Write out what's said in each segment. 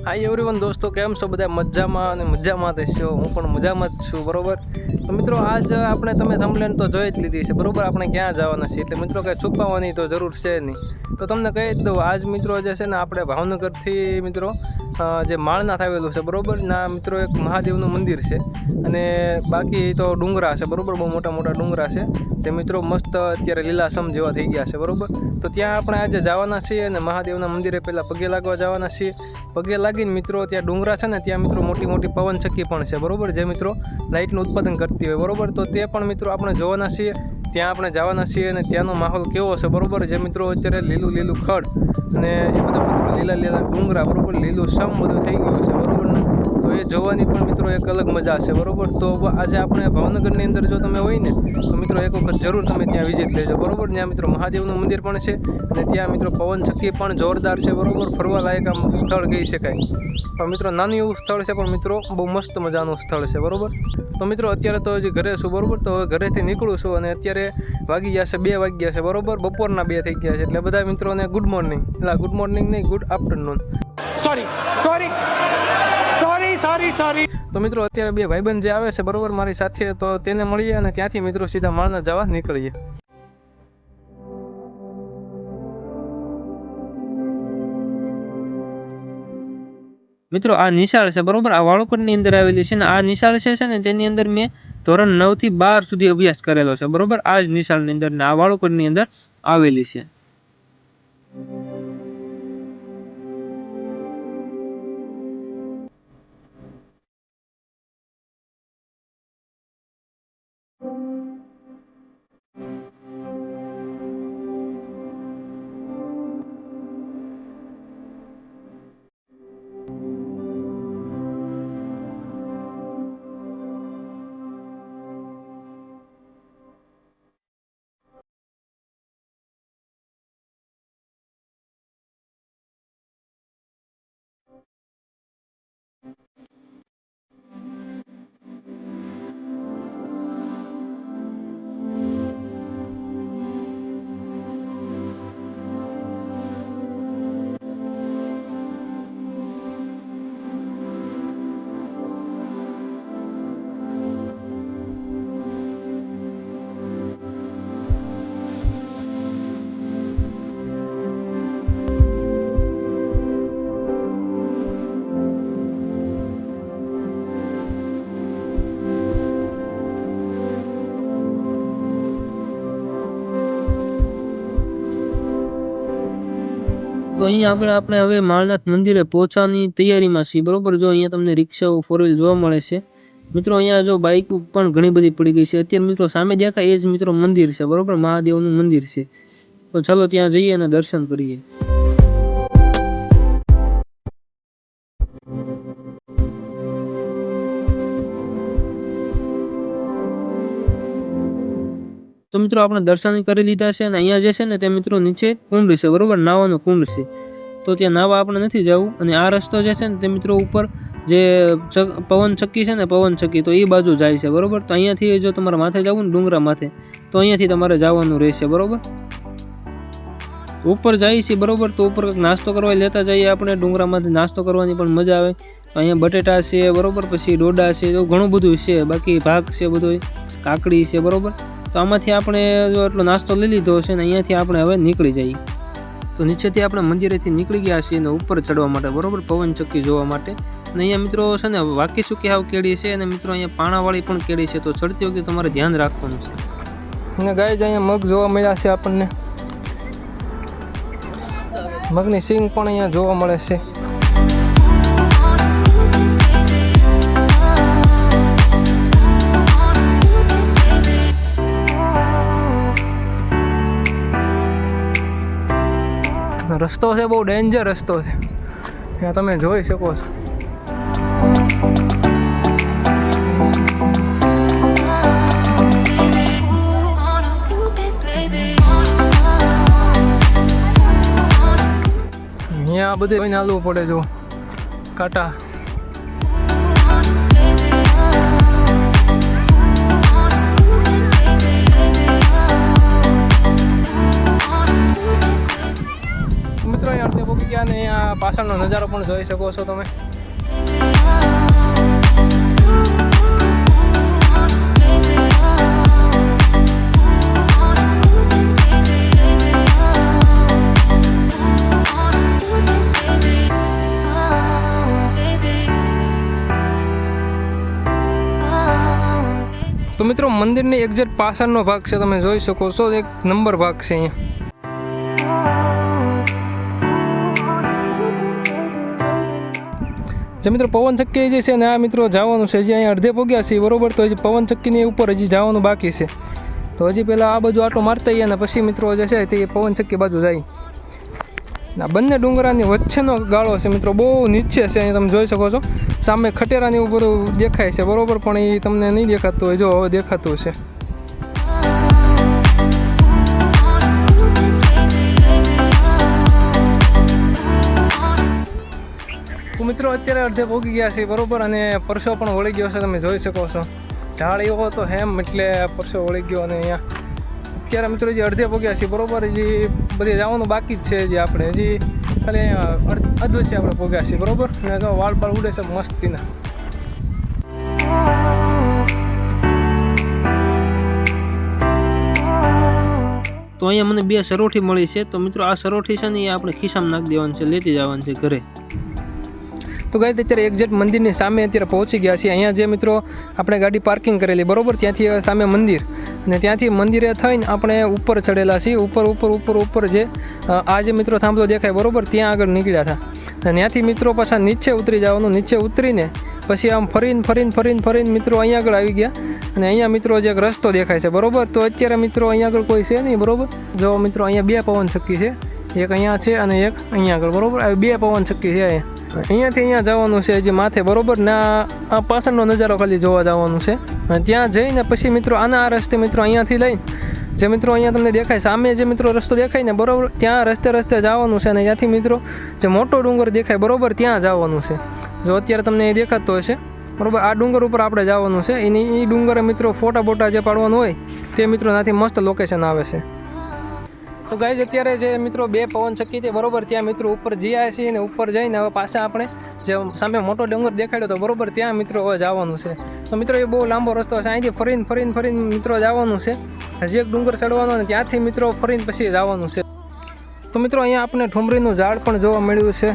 Hi everyone દોસ્તો, કેમ છો બધા? મજામાં અને મજામાં થશો. હું પણ મજામાં જ છું, બરોબર. તો મિત્રો આજ આપણે તમે થંબનેલ તો જોઈ જ લીધી છે, બરોબર. આપણે ક્યાં જવાના છીએ એટલે મિત્રો કંઈ છુપાવવાની તો જરૂર છે નહીં. તો તમને કહી જ દઉં, આજ મિત્રો જે છે ને આપણે ભાવનગરથી મિત્રો જે માળનાથ આવેલું છે, બરોબર. ના મિત્રો એક મહાદેવનું મંદિર છે અને બાકી તો ડુંગરા છે, બરોબર. બહુ મોટા મોટા ડુંગરા છે જે મિત્રો મસ્ત અત્યારે લીલાછમ જેવા થઈ ગયા છે, બરોબર. તો ત્યાં આપણે આજે જવાના છીએ અને મહાદેવના મંદિરે પહેલાં પગે લાગવા જવાના છીએ. પગે લાગીને મિત્રો ત્યાં ડુંગરા છે ને ત્યાં મિત્રો મોટી મોટી પવન ચક્કી પણ છે, બરોબર, જે મિત્રો લાઇટનું ઉત્પાદન કરતી હોય, બરોબર. તો તે પણ મિત્રો આપણે જોવાના છીએ, ત્યાં આપણે જવાના છીએ અને ત્યાંનો માહોલ કેવો છે, બરોબર. જે મિત્રો અત્યારે લીલું લીલું ખડ અને એ બધા મિત્રો લીલા લીલા ડુંગરા, બરોબર, લીલું સમ બધું થઈ ગયું છે, બરોબર ને. તો એ જોવાની પણ મિત્રો એક અલગ મજા છે, બરોબર. તો આજે આપણે ભાવનગરની અંદર જો તમે હોય ને તો મિત્રો એક વખત જરૂર તમે ત્યાં વિઝિટ લેજો, બરોબર. ત્યાં મિત્રો મહાદેવનું મંદિર પણ છે અને ત્યાં મિત્રો પવન ચક્કી પણ જોરદાર છે, બરોબર. ફરવા લાયક આમ સ્થળ કહી શકાય. પણ મિત્રો નાનું એવું સ્થળ છે પણ મિત્રો બહુ મસ્ત મજાનું સ્થળ છે, બરોબર. તો મિત્રો અત્યારે તો હજી ઘરે છું, બરોબર. તો હવે ઘરેથી નીકળું છું અને અત્યારે વાગી ગયા છે 2 વાગ્યા છે, બરોબર. બપોરના 2 થઈ ગયા છે એટલે બધા મિત્રોને ગુડ મોર્નિંગ. એટલે ગુડ મોર્નિંગ નહીં, ગુડ આફ્ટરનૂન. સોરી. તો મિત્રો અત્યારે 2 ભાઈબંધ જે આવે છે, બરોબર, મારી સાથે, તો તેને મળીએ અને ત્યાંથી મિત્રો સીધા માળના જવા નીકળીએ. મિત્રો આ નિશાળ છે, બરોબર. આ વાળોકરની અંદર આવેલી છે ને આ નિશાળ છે ને તેની અંદર મેં ધોરણ 9 થી 12 સુધી અભ્યાસ કરેલો છે, બરોબર. આ જ નિશાળની અંદર ને આ વાળોકરની અંદર આવેલી છે. તો અહીંયા આપણે હવે માળનાથ મંદિરે પહોંચવાની તૈયારીમાં છીએ, બરોબર. જો અહીંયા તમને રિક્ષાઓ 4 વ્હીલ જોવા મળે છે મિત્રો. અહીંયા જો બાઇક પણ ઘણી બધી પડી ગઈ છે અત્યારે મિત્રો. સામે દેખાય એ જ મિત્રો મંદિર છે, બરોબર, મહાદેવનું મંદિર છે. તો ચાલો ત્યાં જઈએ અને દર્શન કરીએ. તો મિત્રો આપણે દર્શન કરી લીધા છે અને અહીંયા જે છે ને તે મિત્રો નીચે કુંડ છે, બરોબર, નાવાનો કુંડ છે. તો ત્યાં નાવા આપણે નથી જવું અને આ રસ્તો જે છે ને તે મિત્રો ઉપર જે પવન ચક્કી છે ને, પવન ચક્કી, તો એ બાજુ જાય છે, બરોબર. તો અહીંયાથી જો તમારે માથે જવું ને ડુંગરા માથે તો અહીંયાથી તમારે જવાનું રહેશે, બરોબર. ઉપર જઈએ છીએ, બરોબર. તો ઉપર કંઈક નાસ્તો કરવા લેતા જઈએ આપણે. ડુંગરામાંથી નાસ્તો કરવાની પણ મજા આવે. તો અહીંયા બટેટા છે, બરોબર, પછી ડોડા છે, તો ઘણું બધું છે. બાકી ભાગ છે, બધો કાકડી છે, બરોબર. તો આમાંથી આપણે જો એટલો નાસ્તો લઈ લીધો છે ને અહીંયાથી આપણે હવે નીકળી જઈએ. તો નીચેથી આપણે મંદિરેથી નીકળી ગયા છીએ અને ઉપર ચડવા માટે, બરોબર, પવન ચક્કી જોવા માટે. અને અહીંયા મિત્રો છે ને વાકી સુકી હાવ કેળી છે અને મિત્રો અહીંયા પાણાવાળી પણ કેળી છે. તો ચડતી વખતે તમારે ધ્યાન રાખવાનું છે. અને ગાય અહીંયા મગ જોવા મળ્યા છે આપણને. મગની સિંગ પણ અહીંયા જોવા મળે છે. રસ્તો છે બહુ ડેન્જર રસ્તો છે, ત્યાં તમે જોઈ શકો છો. અહીંયા બધે હાલવું પડે, જો કાંટા. મિત્રો અહીંયા અડધે પહોંચી ગયા અને અહીંયા પાછળનો નજારો પણ જોઈ શકો છો તમે. તો મિત્રો મંદિરની એક્ઝેક્ટ પાછળનો ભાગ છે, તમે જોઈ શકો છો, એક નંબર ભાગ છે અહીંયા. જે મિત્રો પવન ચક્કી જે છે ને આ મિત્રો જવાનું છે, હજી અહીંયા અડધે પહોંચ્યા છીએ બરોબર. તો હજી પવન ચક્કીની ઉપર હજી જવાનું બાકી છે. તો હજી પહેલાં આ બાજુ આટો મારતા આવીએ અને પછી મિત્રો જે છે તે પવન ચક્કી બાજુ જાય. આ બંને ડુંગરાની વચ્ચેનો ગાળો છે મિત્રો, બહુ નીચે છે. અહીંયા તમે જોઈ શકો છો સામે ખટેરાની એવું બધું દેખાય છે બરોબર, પણ એ તમને નહીં દેખાતું હોય. જો હવે દેખાતું છે. તો મિત્રો અત્યારે અડધે પહોંચી ગયા છે બરોબર, અને પરસો પણ વળી ગયો છે, તમે જોઈ શકો છો. ઢાળ એવો હતો હેમ એટલે પરસો વળી ગયો. અને અહીંયા અત્યારે મિત્રો હજી અડધે પહોંચ્યા છીએ બરોબર. હજી બધે જવાનું બાકી જ છે. હજી આપણે હજી ખાલી અડધું છે આપણે પહોંચ્યા છીએ બરોબર. અને તો વાળ બાળ ઉડે છે મસ્તીના. તો અહીંયા મને 2 સરોઠી મળી છે. તો મિત્રો આ સરોઠી છે ને એ આપણે ખિસ્સામાં નાખી દેવાનું છે, લેતી જવાનું છે ઘરે. તો ગાઈસ અત્યારે એક્ઝેક્ટ મંદિરની સામે અત્યારે પહોંચી ગયા છીએ. અહીંયા જે મિત્રો આપણે ગાડી પાર્કિંગ કરેલી બરોબર, ત્યાંથી સામે મંદિર, અને ત્યાંથી મંદિરે થઈને આપણે ઉપર ચડેલા છીએ. ઉપર જે આ જે મિત્રો થાંભલો દેખાય બરોબર, ત્યાં આગળ નીકળ્યા હતા. અને ત્યાંથી મિત્રો પાછા નીચે ઉતરી જવાનું. નીચે ઉતરીને પછી આમ ફરીને મિત્રો અહીંયા આગળ આવી ગયા. અને અહીંયા મિત્રો જે એક રસ્તો દેખાય છે બરોબર. તો અત્યારે મિત્રો અહીંયા આગળ કોઈ છે નહીં બરોબર. જો મિત્રો અહીંયા 2 પવન ચક્કી છે, એક અહીંયા છે અને એક અહીંયા આગળ બરોબર. આ 2 પવન ચક્કી છે. અહીંયાથી અહીંયા જવાનું છે હજી માથે બરોબર. ના આ પાછળનો નજારો ખાલી જોવા જવાનું છે. અને ત્યાં જઈને પછી મિત્રો આના આ રસ્તે મિત્રો અહીંયાથી લઈને જે મિત્રો અહીંયા તમને દેખાય સામે જે મિત્રો રસ્તો દેખાય ને બરોબર, ત્યાં રસ્તે જવાનું છે. અને ત્યાંથી મિત્રો જે મોટો ડુંગર દેખાય બરોબર, ત્યાં જવાનું છે. જો અત્યારે તમને એ દેખાતો હશે બરોબર. આ ડુંગર ઉપર આપણે જવાનું છે. એ ડુંગરે મિત્રો ફોટા જે પાડવાનું હોય તે મિત્રો ત્યાંથી મસ્ત લોકેશન આવે છે. તો ગાઈઝ અત્યારે જે મિત્રો 2 પવન ચક્કી તે બરોબર, ત્યાં મિત્રો ઉપર જઈએ છીએ. અને ઉપર જઈને હવે પાછા આપણે જે સામે મોટો ડુંગર દેખાડ્યો તો બરોબર, ત્યાં મિત્રો હવે જવાનું છે. તો મિત્રો એ બહુ લાંબો રસ્તો છે. અહીંથી ફરીને મિત્રો જવાનું છે. હજી એક ડુંગર ચડવાનો અને ત્યાંથી મિત્રો ફરીને પછી જવાનું છે. તો મિત્રો અહીંયા આપણે ઠુમરીનું ઝાડ પણ જોવા મળ્યું છે.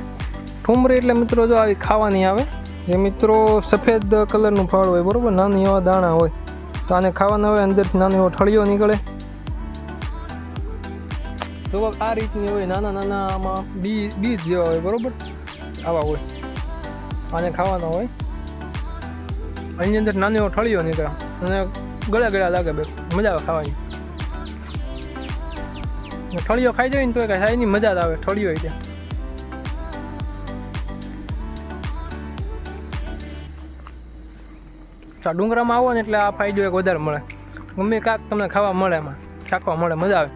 ઠુમરી એટલે મિત્રો જો આવી ખાવાની આવે, જે મિત્રો સફેદ કલરનું ફળ હોય બરોબર, નાની એવા દાણા હોય. તો આને ખાવાના હોય, અંદરથી નાનો એવો ઠળિયો નીકળે. તો આ રીતની હોય, નાના આમાં બીજ જેવા હોય બરોબર, આવા હોય. આને ખાવાના હોય. એની અંદર નાનો એવો ઠળિયો નીકળે અને ગળા લાગે, બે મજા આવે ખાવાની. ઠળિયો ખાઈ જાય ને તો કાંઈ ખાઈ ની મજા જ આવે. ઠળિયો હોય ત્યાં ડુંગરામાં આવો ને એટલે આ ફાયદો એક વધારે મળે. ગમે કાંક તમને ખાવા મળે, એમાં ચાખવા મળે, મજા આવે.